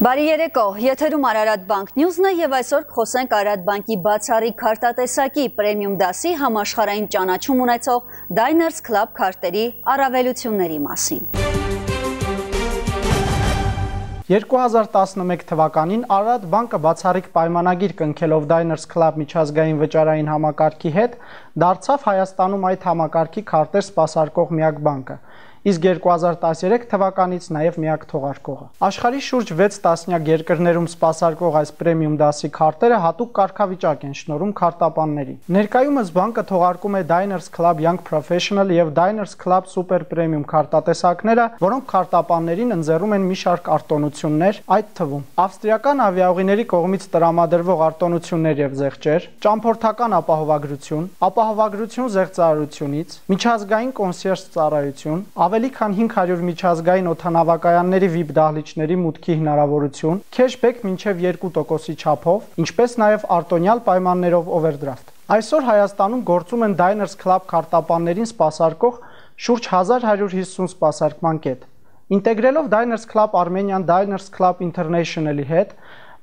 Բարի երեկո, եթերում Արարատ Բանկ Նյուզն է և այսօր խոսենք Արարատ Բանկի բացառիկ քարտատեսակի պրեմիում դասի համաշխարհային ճանաչում ունեցող Diners Club քարտերի առավելությունների մասին։ 2011 թվականին Արարատ Բանկը բացառիկ պայմանագիր կնքելով Diners Club միջազգային վճարային համակարգի հետ դարձավ Հայաստանում այդ համակարգի քարտեր սպասարկող միակ բանկը, իսկ 2013 թվականից նաև միակ թողարկողը։ Աշխարհի շուրջ 6 տասնյակ երկրներում սպասարկող այս պրեմիում դասի քարտերը հատուկ կարգավիճակ են շնորհում քարտապաններին։ Ներկայումս բանկը թողարկում է Diners Club Young Professional և Diners Club Super Premium քարտատեսակները, որոնք քարտապաններին ընձեռում են մի շարք արտոնություններ, այդ թվում ավստրիական ավիաուղիների կողմից տրամադրվող արտոնություններ և զեղչեր, ճամփորդական ապահովագրություն զեղծարարությունից, միջազգային կոնսիերժ ծառայություն, ավելի քան 500 միջազգային օդանավակայանների VIP դահլիճների մուտքի հնարավորություն, քեշբեք մինչև 2%-ի չափով, ինչպես նաև արտոնյալ պայմաններով օվերդրաֆտ։ Այսօր Հայաստանում գործում են Diners Club քարտապաններին սպասարկող շուրջ 1150 սպասարկման կետ։ Ինտեգրելով Diners Club Armenian Diners Club International-ի հետ,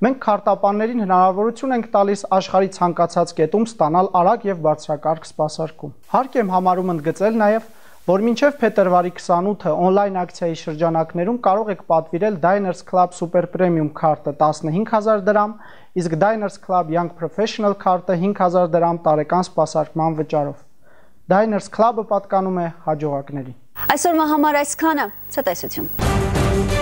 մենք քարտապաններին հնարավորություն ենք տալիս աշխարհի ցանկացած կետում ստանալ արագ և բարձրակարգ սպասարկում։ Հարկ եմ համարում ընդգծել նաև, որ մինչև փետրվարի 28-ը օնլայն ակցիայի շրջանակներում կարող եք պատվիրել Diners Club Super Premium քարտը 15000 դրամ, իսկ Diners Club Young Professional քարտը 5000 դրամ տարեկան սպասարկման վճարով։ Diners Club-ը պատկանում է հաջողակներին։ Այսօր համար այսքանը, ցտեսություն։